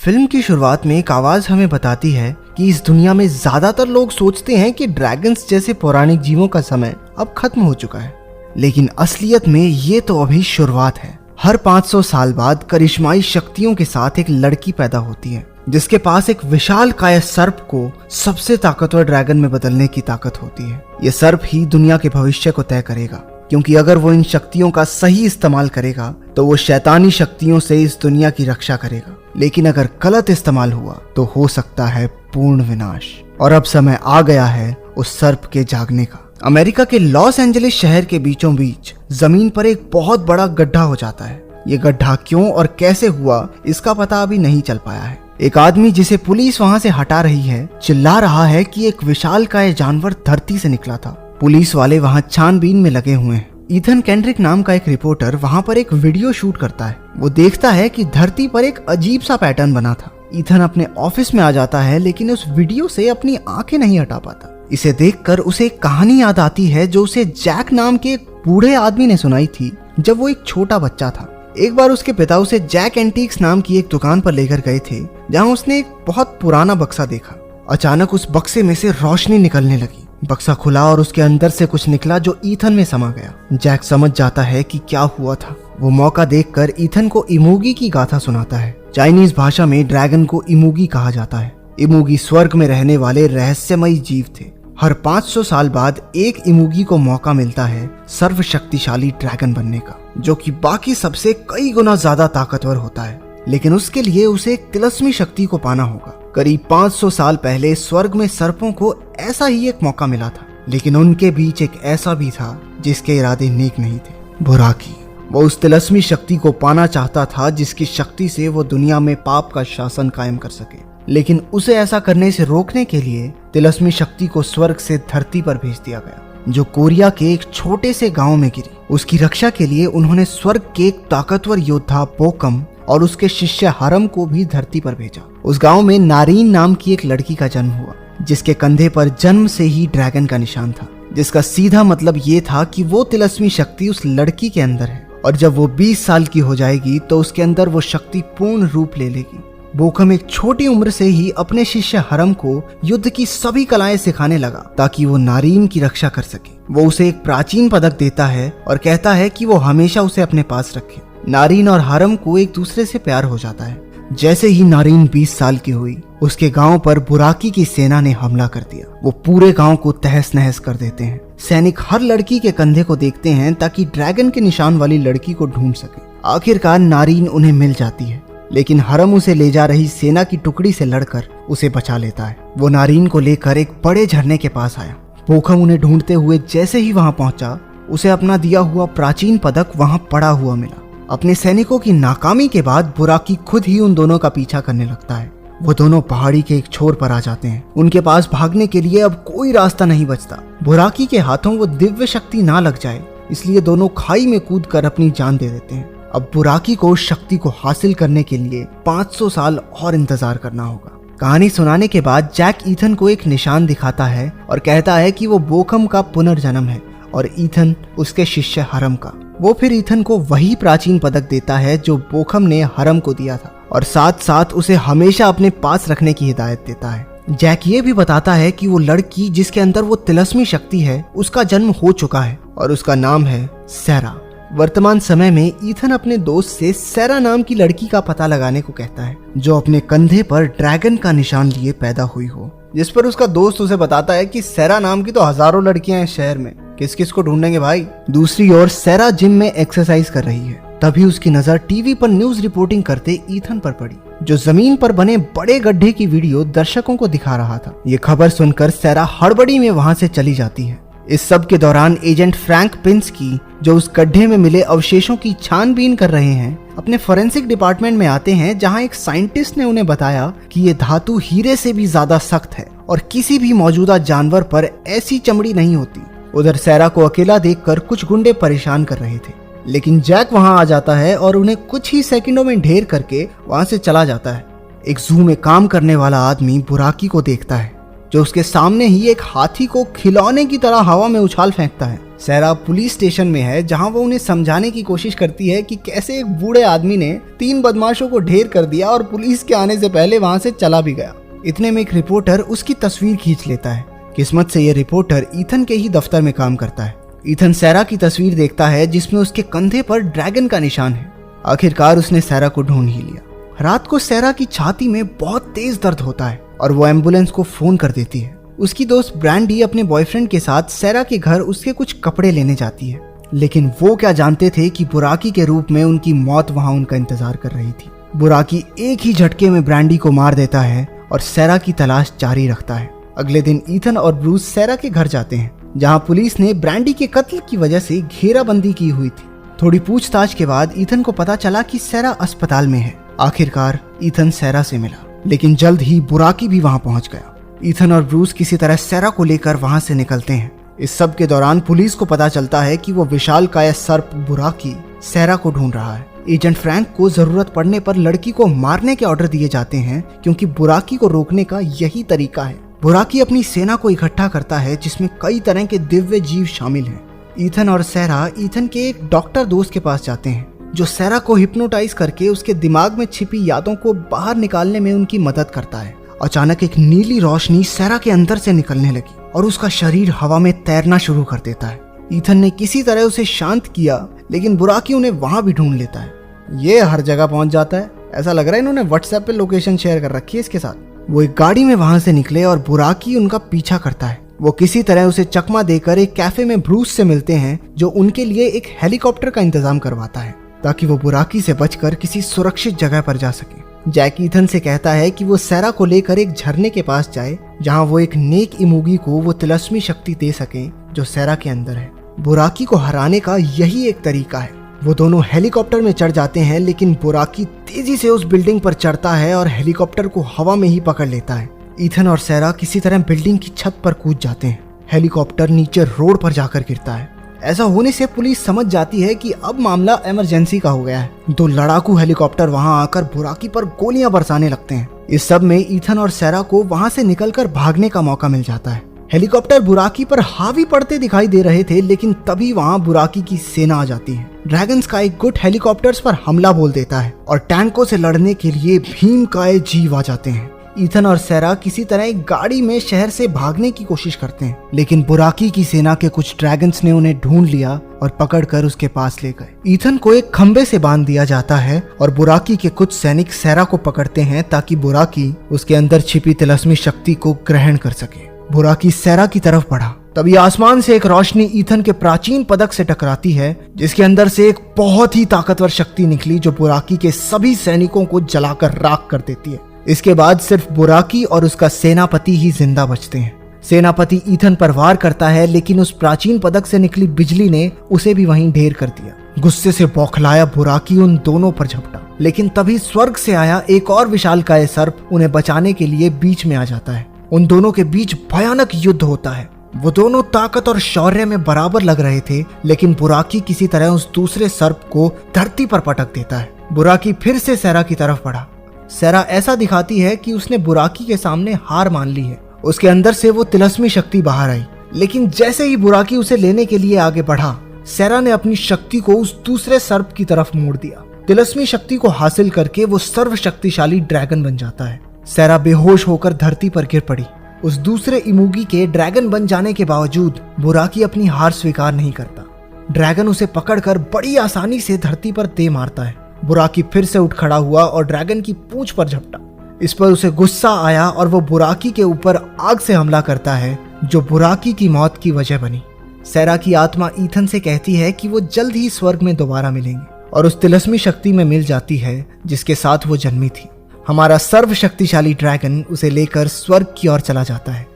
Film की शुरुआत में एक आवाज हमें बताती है कि इस दुनिया में ज्यादातर लोग सोचते हैं कि ड्रैगन्स जैसे पौराणिक जीवों का समय अब खत्म हो चुका है, लेकिन असलियत में ये तो अभी शुरुआत है। हर 500 साल बाद करिश्माई शक्तियों के साथ एक लड़की पैदा होती है जिसके पास एक विशालकाय सर्प को सबसे ताकतवर ड्रैगन में बदलने की ताकत होती है। ये सर्प ही दुनिया के भविष्य को तय करेगा, क्योंकि अगर वो इन शक्तियों का सही इस्तेमाल करेगा तो वो शैतानी शक्तियों से इस दुनिया की रक्षा करेगा, लेकिन अगर गलत इस्तेमाल हुआ तो हो सकता है पूर्ण विनाश। और अब समय आ गया है उस सर्प के जागने का। अमेरिका के लॉस एंजलिस शहर के बीचों बीच जमीन पर एक बहुत बड़ा गड्ढा हो जाता है। ये गड्ढा क्यों और कैसे हुआ इसका पता अभी नहीं चल पाया है। एक आदमी जिसे पुलिस वहां से हटा रही है चिल्ला रहा है कि एक विशालकाय जानवर धरती से निकला था। पुलिस वाले वहां छानबीन में लगे हुए हैं। ईथन केंड्रिक नाम का एक रिपोर्टर वहां पर एक वीडियो शूट करता है। वो देखता है कि धरती पर एक अजीब सा पैटर्न बना था। ईथन अपने ऑफिस में आ जाता है, लेकिन उस वीडियो से अपनी आंखें नहीं हटा पाता। इसे देखकर उसे एक कहानी याद आती है जो उसे जैक नाम के एक बूढ़े आदमी ने सुनाई थी जब वो एक छोटा बच्चा था। एक बार उसके पिता उसे जैक एंटीक्स नाम की एक दुकान पर लेकर गए थे, जहां उसने एक बहुत पुराना बक्सा देखा। अचानक उस बक्से में से रोशनी निकलने लगी। बक्सा खुला और उसके अंदर से कुछ निकला जो ईथन में समा गया। जैक समझ जाता है कि क्या हुआ था। वो मौका देखकर ईथन को इमोगी की गाथा सुनाता है। चाइनीज भाषा में ड्रैगन को इमोगी कहा जाता है। इमोगी स्वर्ग में रहने वाले रहस्यमयी जीव थे। हर 500 साल बाद एक इमोगी को मौका मिलता है सर्वशक्तिशाली ड्रैगन बनने का, जो कि बाकी सबसे कई गुना ज्यादा ताकतवर होता है। लेकिन उसके लिए उसे एक तिलस्मी शक्ति को पाना होगा। करीब 500 साल पहले स्वर्ग में सर्पों को ऐसा ही एक मौका मिला था, लेकिन उनके बीच एक ऐसा भी था जिसके इरादे नेक नहीं थे, बुराकी। वो उस तिलस्मी शक्ति को पाना चाहता था जिसकी शक्ति से वो दुनिया में पाप का शासन कायम कर सके, लेकिन उसे ऐसा करने से रोकने के लिए तिलस्मी शक्ति को स्वर्ग से धरती पर भेज दिया गया, जो कोरिया के एक छोटे से गांव में गिरी। उसकी रक्षा के लिए उन्होंने स्वर्ग के एक ताकतवर योद्धा बोकम और उसके शिष्य हरम को भी धरती पर भेजा। उस गांव में नारीन नाम की एक लड़की का जन्म हुआ, जिसके कंधे पर जन्म से ही ड्रैगन का निशान था, जिसका सीधा मतलब ये था कि वो तिलस्मी शक्ति उस लड़की के अंदर है, और जब वो 20 साल की हो जाएगी तो उसके अंदर वो शक्ति पूर्ण रूप ले लेगी। बोकम एक छोटी उम्र से ही अपने शिष्य हरम को युद्ध की सभी कलाएं सिखाने लगा ताकि वो नारीन की रक्षा कर सके। वो उसे एक प्राचीन पदक देता है और कहता है कि वो हमेशा उसे अपने पास रखे। नारीन और हरम को एक दूसरे से प्यार हो जाता है। जैसे ही नारीन 20 साल की हुई, उसके गांव पर बुराकी की सेना ने हमला कर दिया। वो पूरे गांव को तहस नहस कर देते हैं। सैनिक हर लड़की के कंधे को देखते हैं ताकि ड्रैगन के निशान वाली लड़की को ढूंढ सके। आखिरकार नारीन उन्हें मिल जाती है, लेकिन हरम उसे ले जा रही सेना की टुकड़ी से लड़कर उसे बचा लेता है। वो नारीन को लेकर एक बड़े झरने के पास आया। बोकम उन्हें ढूंढते हुए जैसे ही वहां पहुंचा, उसे अपना दिया हुआ प्राचीन पदक वहां पड़ा हुआ मिला। अपने सैनिकों की नाकामी के बाद बुराकी खुद ही उन दोनों का पीछा करने लगता है। वो दोनों पहाड़ी के एक छोर पर आ जाते हैं। उनके पास भागने के लिए अब कोई रास्ता नहीं बचता। बुराकी के हाथों वो दिव्य शक्ति ना लग जाए, इसलिए दोनों खाई में कूदकर अपनी जान दे देते हैं। अब बुराकी को उस शक्ति को हासिल करने के लिए 500 साल और इंतजार करना होगा। कहानी सुनाने के बाद जैक ईथन को एक निशान दिखाता है और कहता है कि वो बोकम का पुनर्जन्म है और ईथन उसके शिष्य हरम का। वो फिर ईथन को वही प्राचीन पदक देता है जो बोकम ने हरम को दिया था, और साथ साथ उसे हमेशा अपने पास रखने की हिदायत देता है। जैक ये भी बताता है कि वो लड़की जिसके अंदर वो तिलस्मी शक्ति है, उसका जन्म हो चुका है और उसका नाम है सैरा। वर्तमान समय में ईथन अपने दोस्त से सैरा नाम की लड़की का पता लगाने को कहता है, जो अपने कंधे पर ड्रैगन का निशान लिए पैदा हुई हो। जिस पर उसका दोस्त उसे बताता है कि सैरा नाम की तो हजारों लड़कियां हैं शहर में, किस किस को ढूंढेंगे भाई। दूसरी ओर सैरा जिम में एक्सरसाइज कर रही है। तभी उसकी नजर टीवी पर न्यूज रिपोर्टिंग करते ईथन पर पड़ी, जो जमीन पर बने बड़े गड्ढे की वीडियो दर्शकों को दिखा रहा था। ये खबर सुनकर सैरा हड़बड़ी में वहां से चली जाती है। इस सब के दौरान एजेंट फ्रैंक पिंस्की, जो उस गड्ढे में मिले अवशेषों की छानबीन कर रहे हैं, अपने फोरेंसिक डिपार्टमेंट में आते हैं, जहां एक साइंटिस्ट ने उन्हें बताया कि ये धातु हीरे से भी ज्यादा सख्त है और किसी भी मौजूदा जानवर पर ऐसी चमड़ी नहीं होती। उधर सैरा को अकेला देखकर कुछ गुंडे परेशान कर रहे थे, लेकिन जैक वहां आ जाता है और उन्हें कुछ ही सेकंडों में ढेर करके वहां से चला जाता है। एक जू में काम करने वाला आदमी बुराकी को देखता है, जो उसके सामने ही एक हाथी को खिलौने की तरह हवा में उछाल फेंकता है। सैरा पुलिस स्टेशन में है जहां वो उन्हें समझाने की कोशिश करती है कि कैसे एक बूढ़े आदमी ने 3 बदमाशों को ढेर कर दिया और पुलिस के आने से पहले वहां से चला भी गया। इतने में एक रिपोर्टर उसकी तस्वीर खींच लेता है। किस्मत से ये रिपोर्टर ईथन के ही दफ्तर में काम करता है। ईथन सैरा की तस्वीर देखता है जिसमें उसके कंधे पर ड्रैगन का निशान है। आखिरकार उसने सैरा को ढूंढ ही लिया। रात को सैरा की छाती में बहुत तेज दर्द होता है और वो एम्बुलेंस को फोन कर देती है। उसकी दोस्त ब्रांडी अपने बॉयफ्रेंड के साथ सैरा के घर उसके कुछ कपड़े लेने जाती है, लेकिन वो क्या जानते थे कि बुराकी के रूप में उनकी मौत वहां उनका इंतजार कर रही थी। बुराकी एक ही झटके में ब्रांडी को मार देता है और सैरा की तलाश जारी रखता है। अगले दिन ईथन और ब्रूस सैरा के घर जाते हैं जहां पुलिस ने ब्रांडी के कत्ल की वजह से घेराबंदी की हुई थी। थोड़ी पूछताछ के बाद ईथन को पता चला कि सैरा अस्पताल में है। आखिरकार ईथन सैरा से मिला, लेकिन जल्द ही बुराकी भी वहां पहुंच गया। ईथन और ब्रूस किसी तरह सैरा को लेकर वहां से निकलते हैं। इस सब के दौरान पुलिस को पता चलता है कि वो विशालकाय सर्प बुराकी सैरा को ढूंढ रहा है। एजेंट फ्रैंक को जरूरत पड़ने पर लड़की को मारने के ऑर्डर दिए जाते हैं क्योंकि बुराकी को रोकने का यही तरीका है। बुराकी अपनी सेना को इकट्ठा करता है जिसमें कई तरह के दिव्य जीव शामिल हैं। ईथन और सैरा ईथन के एक डॉक्टर दोस्त के पास जाते हैं जो सैरा को हिप्नोटाइज करके उसके दिमाग में छिपी यादों को बाहर निकालने में उनकी मदद करता है। अचानक एक नीली रोशनी सैरा के अंदर से निकलने लगी और उसका शरीर हवा में तैरना शुरू कर देता है। ईथन ने किसी तरह उसे शांत किया, लेकिन बुराकी उन्हें वहां भी ढूंढ लेता है। ये हर जगह पहुंच जाता है। ऐसा लग रहा है इन्होंने व्हाट्सएप पे लोकेशन शेयर कर रखी है इसके साथ। वो एक गाड़ी में वहां से निकले और बुराकी उनका पीछा करता है। वो किसी तरह उसे चकमा देकर एक कैफे में ब्रूस से मिलते हैं जो उनके लिए एक हेलीकॉप्टर का इंतजाम करवाता है ताकि वो बुराकी से बचकर किसी सुरक्षित जगह पर जा सके। जैक ईथन से कहता है कि वो सैरा को लेकर एक झरने के पास जाए जहां वो एक नेक इमूगी को वो तिलस्मी शक्ति दे सके जो सैरा के अंदर है। बुराकी को हराने का यही एक तरीका है। वो दोनों हेलीकॉप्टर में चढ़ जाते हैं, लेकिन बुराकी तेजी से उस बिल्डिंग पर चढ़ता है और हेलीकॉप्टर को हवा में ही पकड़ लेता है। ईथन और सैरा किसी तरह बिल्डिंग की छत पर कूद जाते हैं। हेलीकॉप्टर नीचे रोड पर जाकर गिरता है। ऐसा होने से पुलिस समझ जाती है कि अब मामला इमरजेंसी का हो गया है। 2 लड़ाकू हेलीकॉप्टर वहां आकर बुराकी पर गोलियां बरसाने लगते हैं। इस सब में ईथन और सैरा को वहां से निकलकर भागने का मौका मिल जाता है। हेलीकॉप्टर बुराकी पर हावी पड़ते दिखाई दे रहे थे, लेकिन तभी वहां बुराकी की सेना आ जाती है। ड्रैगन स्काई गुट हेलीकॉप्टर्स पर हमला बोल देता है और टैंकों से लड़ने के लिए भीमकाय जीव आ जाते हैं। ईथन और सैरा किसी तरह एक गाड़ी में शहर से भागने की कोशिश करते हैं, लेकिन बुराकी की सेना के कुछ ड्रैगन्स ने उन्हें ढूंढ लिया और पकड़कर उसके पास ले गए। ईथन को एक खंबे से बांध दिया जाता है और बुराकी के कुछ सैनिक सैरा को पकड़ते हैं ताकि बुराकी उसके अंदर छिपी तिलस्मी शक्ति को ग्रहण कर सके। बुराकी सैरा की तरफ बढ़ा, तभी आसमान से एक रोशनी ईथन के प्राचीन पदक से टकराती है जिसके अंदर से एक बहुत ही ताकतवर शक्ति निकली जो बुराकी के सभी सैनिकों को जलाकर राख कर देती है। इसके बाद सिर्फ बुराकी और उसका सेनापति ही जिंदा बचते हैं। सेनापति ईथन पर वार करता है, लेकिन उस प्राचीन पदक से निकली बिजली ने उसे भी वहीं ढेर कर दिया। गुस्से से बौखलाया बुराकी उन दोनों पर झपटा, लेकिन तभी स्वर्ग से आया एक और विशालकाय सर्प उन्हें बचाने के लिए बीच में आ जाता है। उन दोनों के बीच भयानक युद्ध होता है। वो दोनों ताकत और शौर्य में बराबर लग रहे थे, लेकिन बुराकी किसी तरह उस दूसरे सर्प को धरती पर पटक देता है। बुराकी फिर से सैरा की तरफ बढ़ा। सैरा ऐसा दिखाती है कि उसने बुराकी के सामने हार मान ली है। उसके अंदर से वो तिलस्मी शक्ति बाहर आई, लेकिन जैसे ही बुराकी उसे लेने के लिए आगे बढ़ा, सैरा ने अपनी शक्ति को उस दूसरे सर्प की तरफ मोड़ दिया। तिलस्मी शक्ति को हासिल करके वो सर्वशक्तिशाली ड्रैगन बन जाता है। सैरा बेहोश होकर धरती पर गिर पड़ी। उस दूसरे इमूगी के ड्रैगन बन जाने के बावजूद बुराकी अपनी हार स्वीकार नहीं करता। ड्रैगन उसे पकड़कर बड़ी आसानी से धरती पर दे मारता है। बुराकी फिर से उठ खड़ा हुआ और ड्रैगन की पूंछ पर झपटा। इस पर उसे गुस्सा आया और वो बुराकी के ऊपर आग से हमला करता है जो बुराकी की मौत की वजह बनी। सैरा की आत्मा ईथन से कहती है कि वो जल्द ही स्वर्ग में दोबारा मिलेंगे और उस तिलस्मी शक्ति में मिल जाती है जिसके साथ वो जन्मी थी। हमारा सर्वशक्तिशाली ड्रैगन उसे लेकर स्वर्ग की ओर चला जाता है।